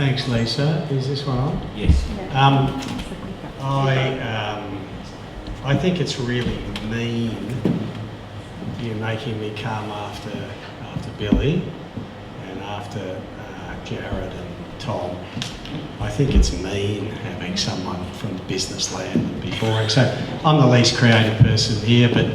Thanks, Lisa. Is this one on? Yes. I think it's really mean you making me come after Billy and after Jared and Tom. I think it's mean having someone from the business land before. So I'm the least creative person here, but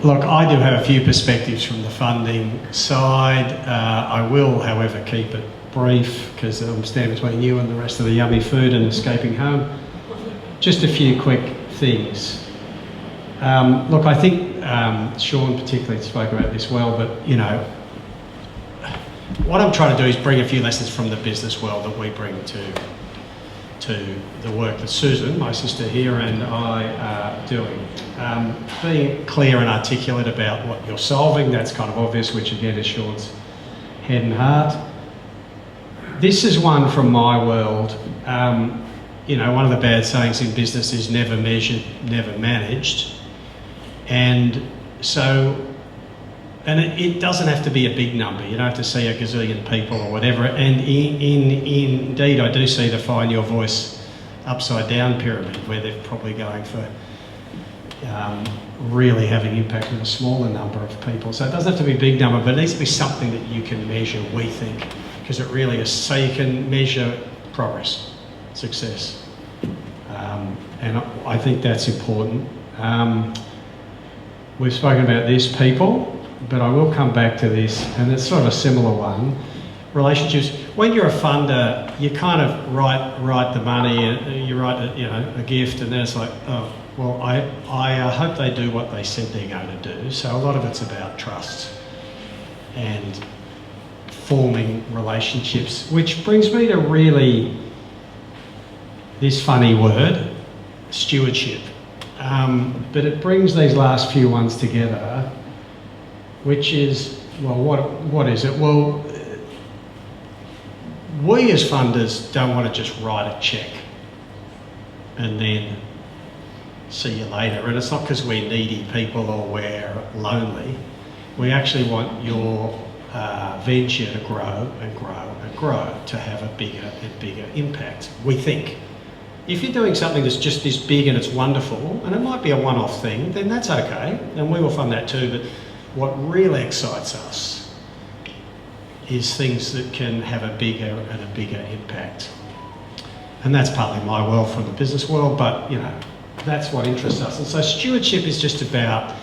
look, I do have a few perspectives from the funding side. I will, however, keep it brief because I'm standing between you and the rest of the yummy food and escaping home. Just a few quick things. Look, I think Sean particularly spoke about this well, but you know, what I'm trying to do is bring a few lessons from the business world that we bring to the work that Susan, my sister here, and I are doing. Being clear and articulate about what you're solving, that's kind of obvious, which again is Sean's head and heart. This is one from my world. You know, one of the bad sayings in business is never measured, never managed. And so, and it doesn't have to be a big number. You don't have to see a gazillion people or whatever. And indeed, I do see the Find Your Voice upside down pyramid where they're probably going for really having impact on a smaller number of people. So it doesn't have to be a big number, but it needs to be something that you can measure, we think, because it really is. So you can measure progress, success. And I think that's important. We've spoken about this, people, but I will come back to this, and it's sort of a similar one. Relationships. When you're a funder, you kind of write the money, you write a gift, and then it's like, oh, well, I hope they do what they said they're going to do. So a lot of it's about trust and forming relationships, which brings me to really this funny word, stewardship. But it brings these last few ones together, which is, well, what is it? Well, we as funders don't want to just write a cheque and then see you later. And it's not because we're needy people or we're lonely. We actually want your venture to grow and grow and grow to have a bigger and bigger impact, we think. If you're doing something that's just this big and it's wonderful, and it might be a one-off thing, then that's okay, and we will fund that too. But what really excites us is things that can have a bigger and a bigger impact. And that's partly my world from the business world, but you know, that's what interests us. And so stewardship is just about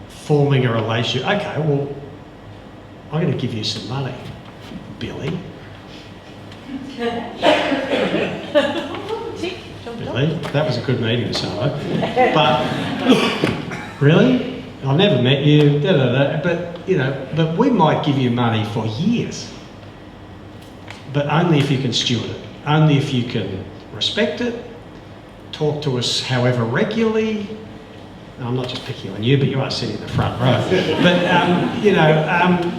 forming a relationship. Okay, well, I'm going to give you some money, Billy. Billy, that was a good meeting, so. But really, I've never met you. But you know, but we might give you money for years, but only if you can steward it. Only if you can respect it. Talk to us however regularly. No, I'm not just picking on you, but you are sitting in the front row. But you know,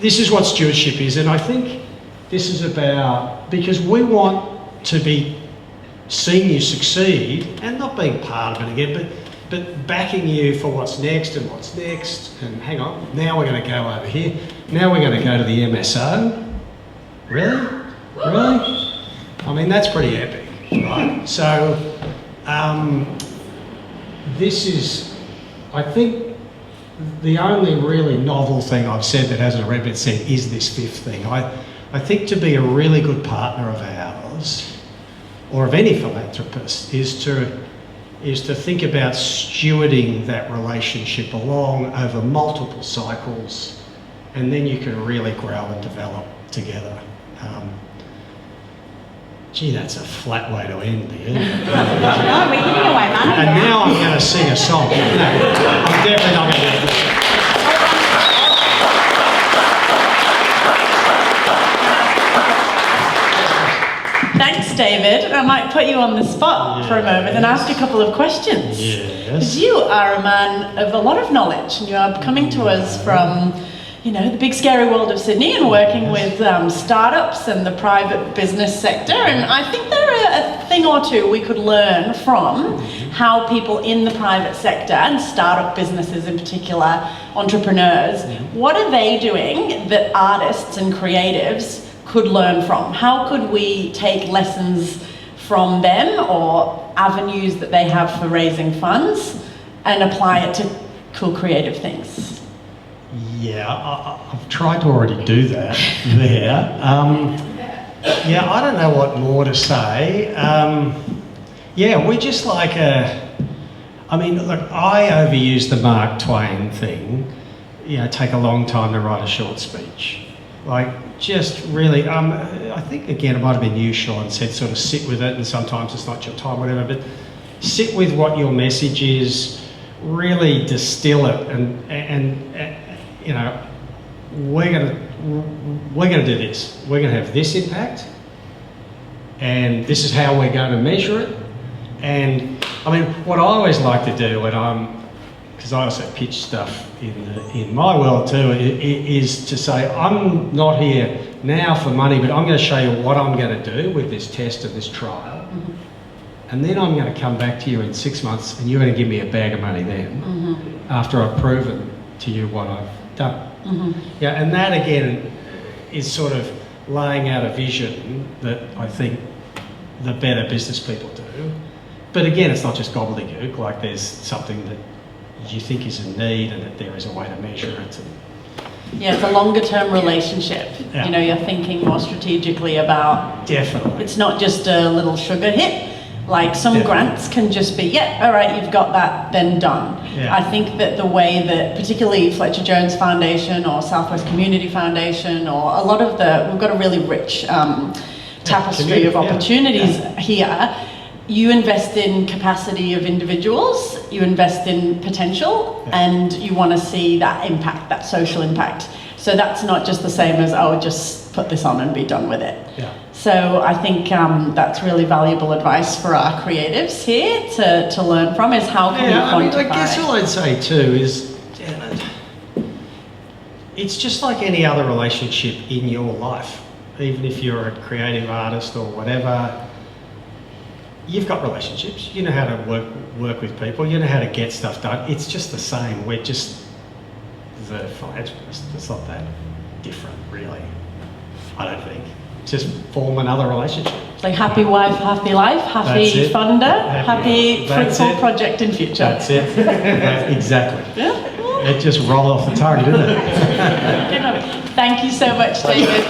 this is what stewardship is, and I think this is about, because we want to be seeing you succeed and not being part of it again, but backing you for what's next and what's next. And hang on, now we're going to go over here. Now we're going to go to the MSO. Really? Really? I mean, that's pretty epic, right? So this is, I think, the only really novel thing I've said that hasn't already been said is this fifth thing. I think to be a really good partner of ours, or of any philanthropist, is to think about stewarding that relationship along over multiple cycles, and then you can really grow and develop together. Gee, that's a flat way to end the evening. No, we're giving away money. And now I'm going to sing a song. No, I'm definitely not going to do this. Thanks, David. I might put you on the spot for a moment and ask a couple of questions. Yes. Because you are a man of a lot of knowledge, and you are coming to us from, you know, the big scary world of Sydney and working with startups and the private business sector. And I think there are a thing or two we could learn from how people in the private sector and startup businesses in particular, entrepreneurs, what are they doing that artists and creatives could learn from? How could we take lessons from them or avenues that they have for raising funds and apply it to cool creative things? Yeah, I've tried to already do that there. Yeah, I don't know what more to say. Yeah, we're just like I mean, look, I overuse the Mark Twain thing, you know, take a long time to write a short speech. Like, just really, I think, again, it might have been you, Sean, said sort of sit with it, and sometimes it's not your time, whatever, but sit with what your message is, really distill it, and you know, we're gonna do this. We're gonna have this impact, and this is how we're going to measure it. And I mean, what I always like to do when because I also pitch stuff in my world too, is to say, I'm not here now for money, but I'm going to show you what I'm going to do with this test and this trial. Mm-hmm. And then I'm going to come back to you in 6 months and you're going to give me a bag of money then, mm-hmm. after I've proven to you what I've done. Mm-hmm. Yeah, and that again is sort of laying out a vision that I think the better business people do. But again, it's not just gobbledygook, like there's something that you think is a need and that there is a way to measure it. Yeah, it's a longer term relationship. Yeah. You know, you're thinking more strategically about... Definitely. It's not just a little sugar hit. Like some grants can just be, yeah, all right, you've got that, then done. Yeah. I think that the way that particularly Fletcher Jones Foundation or Southwest Community Foundation or a lot of we've got a really rich tapestry of opportunities here. You invest in capacity of individuals, you invest in potential, and you want to see that impact, that social impact. So that's not just the same as, oh, just put this on and be done with it. Yeah. So I think that's really valuable advice for our creatives here to learn from, is how can we quantify. I guess all I'd say too is, it's just like any other relationship in your life. Even if you're a creative artist or whatever, you've got relationships, you know how to work with people, you know how to get stuff done. It's just the same. We're just the philanthropist. It's not that different, really. I don't think. Just form another relationship. Like happy wife, happy life, happy funder, happy fruitful project in future. That's it. Exactly. Yeah. It just rolled off the tongue, didn't it? Thank you so much, David.